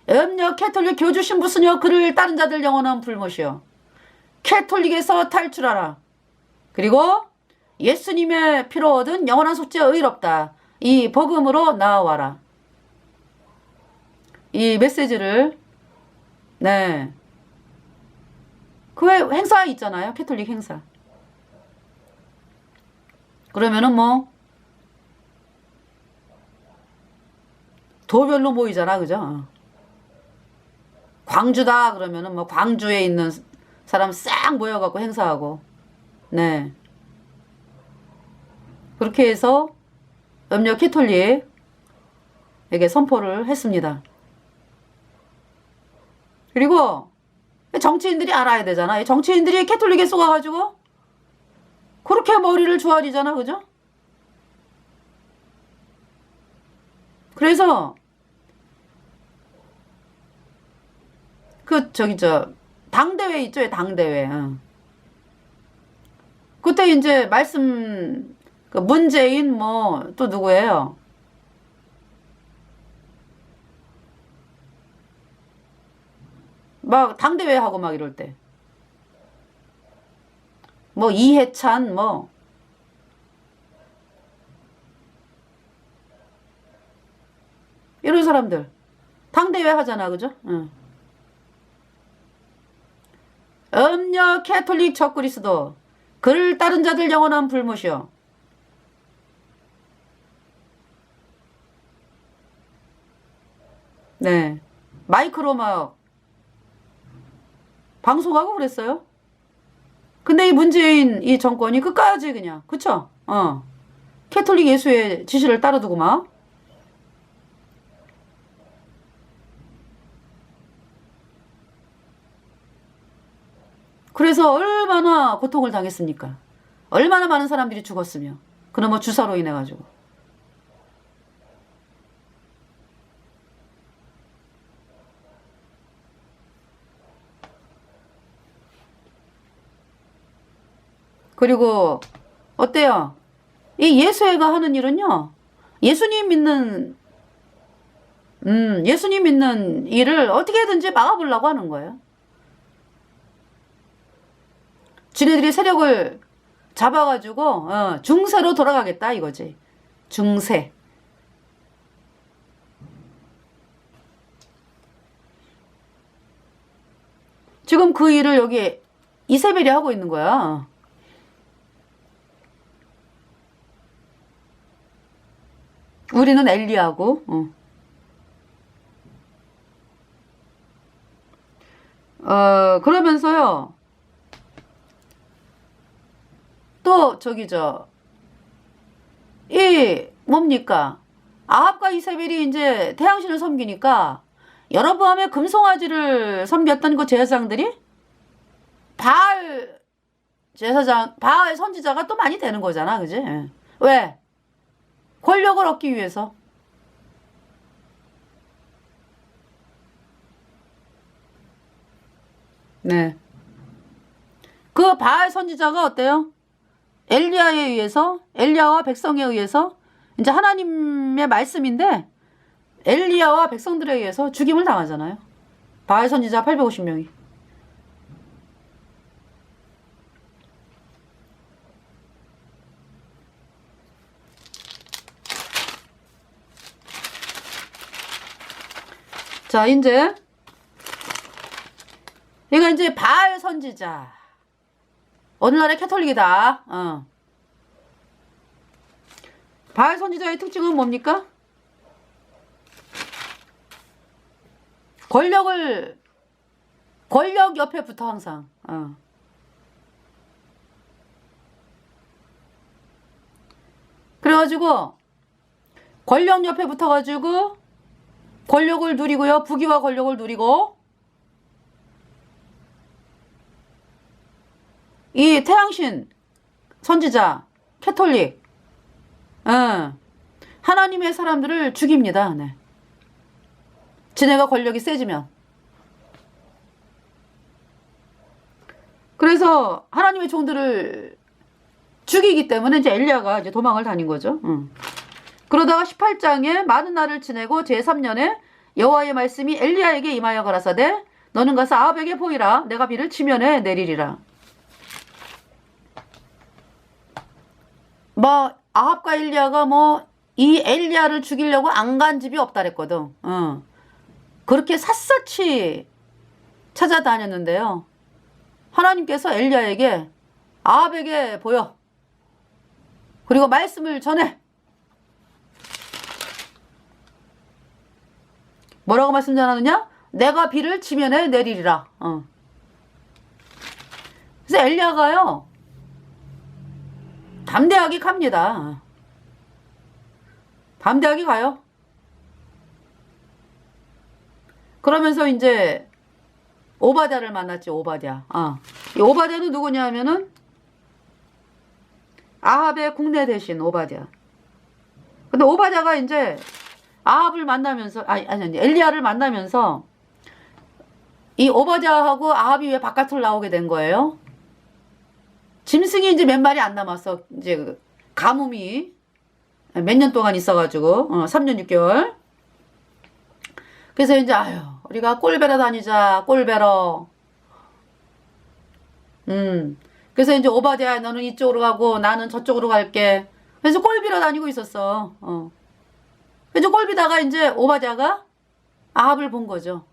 음력 캐톨릭 교주 신부스녀 그를 따른 자들 영원한 불못이요 캐톨릭에서 탈출하라. 그리고 예수님의 피로 얻은 영원한 속죄 의롭다. 이 복음으로 나아와라. 이 메시지를 네. 그 행사 있잖아요. 캐톨릭 행사. 그러면은 뭐 도별로 모이잖아. 그죠? 광주다 그러면은 뭐 광주에 있는 사람 싹 모여갖고 행사하고 네. 그렇게 해서 음력 캐톨릭에게 선포를 했습니다. 그리고 정치인들이 알아야 되잖아. 정치인들이 캐톨릭에 쏘가가지고 그렇게 머리를 조아리잖아. 그죠? 그래서 당대회 있죠. 당대회. 그때 이제 말씀 문재인 뭐 또 누구예요? 막 당대회 하고 막 이럴 때. 뭐 이해찬 뭐 이런 사람들 당대회 하잖아. 그죠? 응. 음력 캐톨릭 적그리스도 그를 따른 자들 영원한 불못이요. 네. 마이크로 막 방송하고 그랬어요. 근데 이 문재인 이 정권이 끝까지 그냥 그쵸? 캐톨릭 예수의 지시를 따르두고 막 그래서 얼마나 고통을 당했습니까? 얼마나 많은 사람들이 죽었으며 그놈의 주사로 인해 가지고 그리고 어때요? 이 예수회가 하는 일은요. 예수님 믿는 일을 어떻게든지 막아보려고 하는 거예요. 지네들이 세력을 잡아가지고 중세로 돌아가겠다 이거지. 중세. 지금 그 일을 여기 이세벨이 하고 있는 거야. 우리는 엘리야고. 그러면서요. 또 이 뭡니까? 아합과 이세벨이 이제 태양신을 섬기니까 여로보암의 금송아지를 섬겼던 그 제사장들이 바알 바알 선지자가 또 많이 되는 거잖아. 그지? 왜? 권력을 얻기 위해서. 네. 그 바알 선지자가 어때요? 엘리야에 의해서, 엘리야와 백성에 의해서, 이제 하나님의 말씀인데, 엘리야와 백성들에 의해서 죽임을 당하잖아요. 바알 선지자 850명이. 자, 이제 이거 이제 바알 선지자. 오늘날의 캐톨릭이다. 바알 선지자의 특징은 뭡니까? 권력 옆에 붙어 항상. 그래가지고 권력 옆에 붙어가지고 권력을 누리고요. 부귀와 권력을 누리고 이 태양신 선지자 캐톨릭 하나님의 사람들을 죽입니다. 네. 지네가 권력이 세지면. 그래서 하나님의 종들을 죽이기 때문에 이제 엘리야가 이제 도망을 다닌 거죠. 그러다가 18장에 많은 날을 지내고 제3년에 여호와의 말씀이 엘리야에게 임하여 가라사대 너는 가서 아합에게 보이라 내가 비를 지면에 내리리라. 뭐 아합과 엘리야가 뭐 이 엘리야를 죽이려고 안 간 집이 없다 그랬거든. 그렇게 샅샅이 찾아다녔는데요. 하나님께서 엘리야에게 아합에게 보여. 그리고 말씀을 전해. 뭐라고 말씀 전하느냐? 내가 비를 지면에 내리리라. 그래서 엘리야가요. 담대하게 갑니다. 담대하게 가요. 그러면서 이제 오바댜를 만났지. 오바댜. 이 오바댜는 누구냐 하면은 아합의 국내 대신 오바댜. 근데 오바댜가 이제 아합을 만나면서 아니 엘리야를 만나면서 이 오바댜하고 아합이 왜 바깥으로 나오게 된 거예요? 짐승이 이제 몇 마리 안 남았어. 이제 가뭄이 몇 년 동안 있어가지고 3년 6개월. 그래서 이제 아유 우리가 꼴배러 다니자 꼴배러. 그래서 이제 오바댜 너는 이쪽으로 가고 나는 저쪽으로 갈게. 그래서 꼴비러 다니고 있었어. 그래서 꼴비다가 이제 오바댜가 아합을 본 거죠.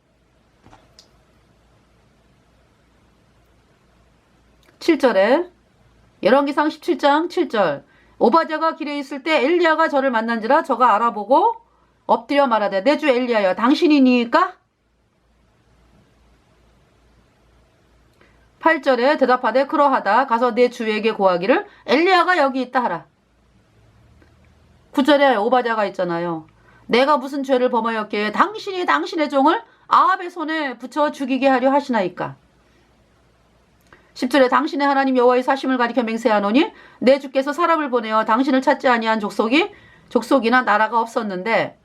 7절에 열왕기상 17장 7절 오바댜가 길에 있을 때 엘리야가 저를 만난지라 저가 알아보고 엎드려 말하되 내 주 엘리야여 당신이니까? 8절에 대답하되 그러하다 가서 내 주에게 고하기를 엘리야가 여기 있다 하라. 9절에 오바댜가 있잖아요. 내가 무슨 죄를 범하였기에 당신이 당신의 종을 아합의 손에 붙여 죽이게 하려 하시나이까. 10절에 당신의 하나님 여호와의 사심을 가리켜 맹세하노니 내 주께서 사람을 보내어 당신을 찾지 아니한 족속이나 나라가 없었는데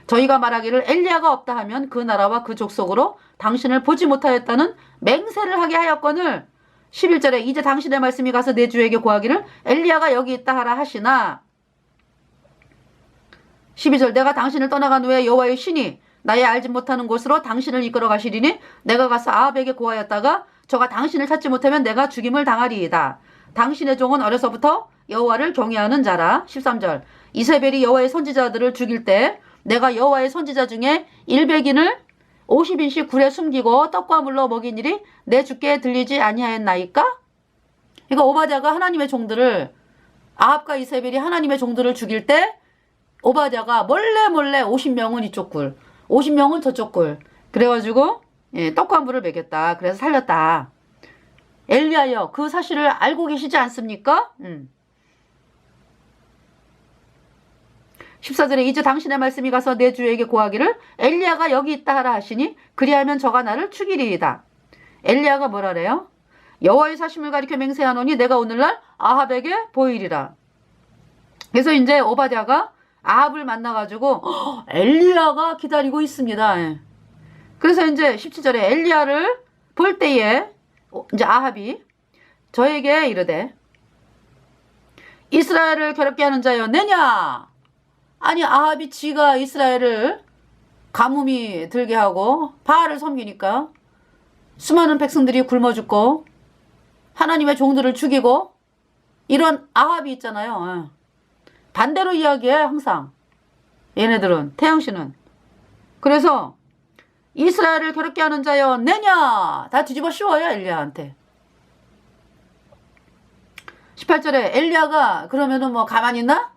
저희가 말하기를 엘리야가 없다 하면 그 나라와 그 족속으로 당신을 보지 못하였다는 맹세를 하게 하였거늘 11절에 이제 당신의 말씀이 가서 내 주에게 고하기를 엘리야가 여기 있다 하라 하시나 12절 내가 당신을 떠나간 후에 여호와의 신이 나의 알지 못하는 곳으로 당신을 이끌어 가시리니 내가 가서 아합에게 고하였다가 저가 당신을 찾지 못하면 내가 죽임을 당하리이다. 당신의 종은 어려서부터 여호와를 경외하는 자라. 13절 이세벨이 여호와의 선지자들을 죽일 때 내가 여호와의 선지자 중에 100인을 50인씩 굴에 숨기고 떡과 물로 먹인 일이 내 주께 들리지 아니하였나이까? 그러니까 오바댜가 하나님의 종들을 아합과 이세벨이 하나님의 종들을 죽일 때 오바댜가 몰래 50명은 이쪽 굴 50명은 저쪽 굴 그래가지고 떡과 물을 먹였다. 그래서 살렸다. 엘리야여 그 사실을 알고 계시지 않습니까? 14절에 이제 당신의 말씀이 가서 내 주에게 고하기를 엘리야가 여기 있다 하라 하시니 그리하면 저가 나를 죽이리이다. 엘리야가 뭐라 그래요? 여호와의 사심을 가리켜 맹세하노니 내가 오늘날 아합에게 보이리라. 그래서 이제 오바댜가 아합을 만나가지고 엘리야가 기다리고 있습니다. 그래서 이제 17절에 엘리야를 볼 때에 이제 아합이 저에게 이르되 이스라엘을 괴롭게 하는 자여 내냐? 아니 아합이 지가 이스라엘을 가뭄이 들게 하고 바알을 섬기니까 수많은 백성들이 굶어 죽고 하나님의 종들을 죽이고 이런 아합이 있잖아요. 반대로 이야기해 항상 얘네들은 태양신은. 그래서 이스라엘을 괴롭게 하는 자여 내냐. 다 뒤집어 씌워요 엘리야한테. 18절에 엘리야가 그러면은 뭐 가만히 있나?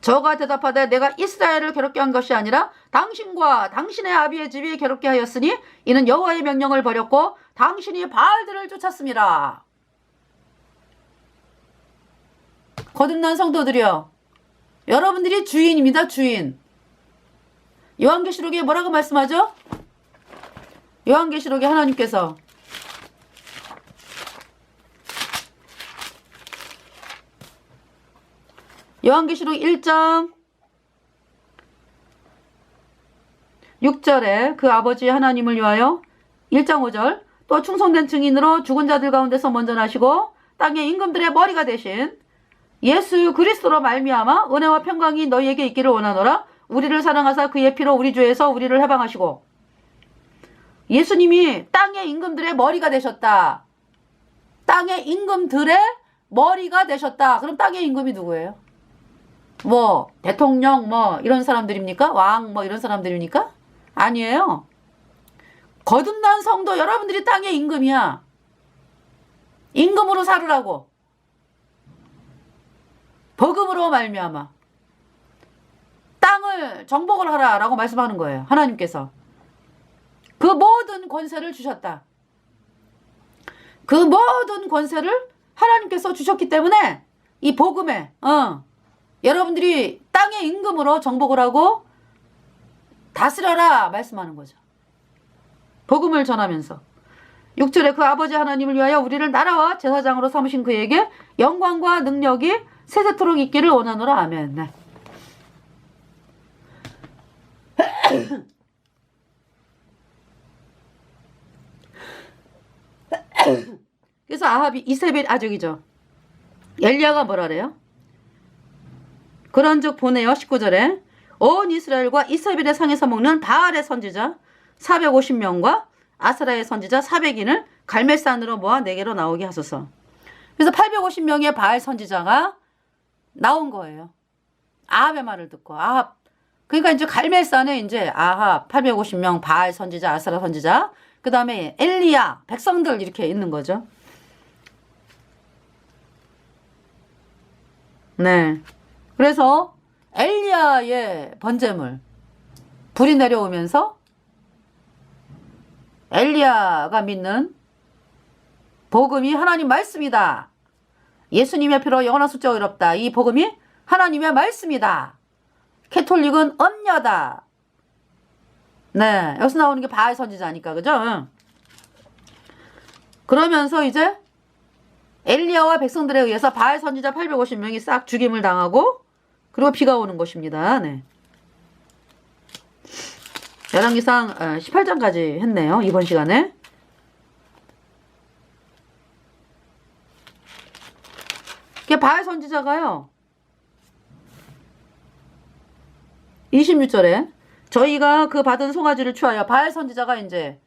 저가 대답하되 내가 이스라엘을 괴롭게 한 것이 아니라 당신과 당신의 아비의 집이 괴롭게 하였으니 이는 여호와의 명령을 버렸고 당신이 바알들을 쫓았습니다. 거듭난 성도들이여, 여러분들이 주인입니다. 주인. 요한계시록에 뭐라고 말씀하죠? 요한계시록에 하나님께서 요한계시록 1장 6절에 그 아버지 하나님을 위하여 1장 5절 또 충성된 증인으로 죽은 자들 가운데서 먼저 나시고 땅의 임금들의 머리가 되신 예수 그리스도로 말미암아 은혜와 평강이 너희에게 있기를 원하노라. 우리를 사랑하사 그의 피로 우리 주에서 우리를 해방하시고. 예수님이 땅의 임금들의 머리가 되셨다. 땅의 임금들의 머리가 되셨다. 그럼 땅의 임금이 누구예요? 뭐 대통령 뭐 이런 사람들입니까? 왕 뭐 이런 사람들입니까? 아니에요. 거듭난 성도 여러분들이 땅의 임금이야. 임금으로 살으라고. 복음으로 말미암아 땅을 정복을 하라라고 말씀하는 거예요. 하나님께서 그 모든 권세를 주셨다. 그 모든 권세를 하나님께서 주셨기 때문에 이 복음에 여러분들이 땅의 임금으로 정복을 하고 다스려라 말씀하는 거죠. 복음을 전하면서 6절에 그 아버지 하나님을 위하여 우리를 나라와 제사장으로 삼으신 그에게 영광과 능력이 세세토록 있기를 원하노라. 아멘. 네. 그래서 아합이 이세벨 아적이죠. 엘리야가 뭐라 그래요? 그런즉 보내어 19절에 온 이스라엘과 이세벨의 상에서 먹는 바알의 선지자 450명과 아스라의 선지자 400인을 갈멜산으로 모아 내게로 나오게 하소서. 그래서 850명의 바알 선지자가 나온 거예요. 아합의 말을 듣고. 아합. 그러니까 이제 갈멜산에 이제 아합 850명 바알 선지자, 아스라 선지자, 그 다음에 엘리야, 백성들 이렇게 있는 거죠. 네. 그래서 엘리야의 번제물 불이 내려오면서 엘리야가 믿는 복음이 하나님 말씀이다. 예수님의 피로 영원한 숫자가 의롭다. 이 복음이 하나님의 말씀이다. 캐톨릭은 엄녀다. 네, 여기서 나오는 게 바알 선지자니까, 그죠? 그러면서 이제 엘리야와 백성들에 의해서 바알 선지자 850명이 싹 죽임을 당하고 그리고 비가 오는 것입니다. 네. 열왕기상 18장까지 했네요. 이번 시간에. 바알 선지자가요. 26절에 저희가 그 받은 송아지를 취하여 바알 선지자가 이제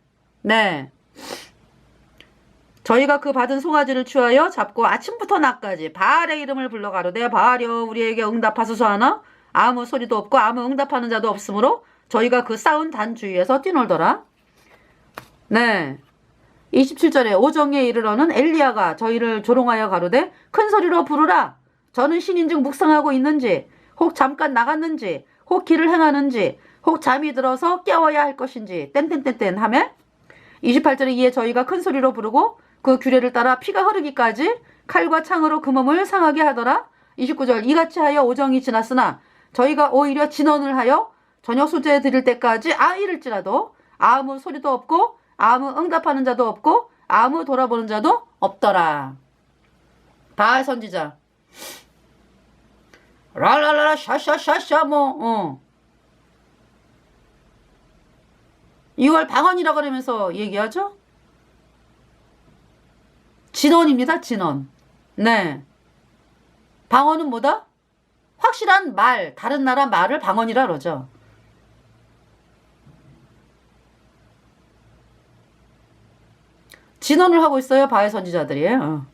저희가 그 받은 송아지를 취하여 잡고 아침부터 낮까지 바알의 이름을 불러 가로되 바알이여 우리에게 응답하소서 하나 아무 소리도 없고 아무 응답하는 자도 없으므로 저희가 그 싸운 단 주위에서 뛰놀더라. 네. 27절에 오정에 이르러는 엘리야가 저희를 조롱하여 가로되 큰 소리로 부르라. 저는 신인즉 묵상하고 있는지 혹 잠깐 나갔는지 혹 길을 행하는지 혹 잠이 들어서 깨워야 할 것인지 땡땡땡땡 하매 28절에 이에 저희가 큰 소리로 부르고 그 규례를 따라 피가 흐르기까지 칼과 창으로 그 몸을 상하게 하더라. 29절 이같이 하여 오정이 지났으나 저희가 오히려 진언을 하여 저녁 수제 드릴 때까지 이를지라도 아무 소리도 없고 아무 응답하는 자도 없고 아무 돌아보는 자도 없더라. 바알 선지자 랄랄라 샤샤샤샤 이걸 방언이라 그러면서 얘기하죠. 진언입니다. 진언. 네. 방언은 뭐다? 확실한 말, 다른 나라 말을 방언이라 그러죠. 진언을 하고 있어요. 바알 선지자들이에요.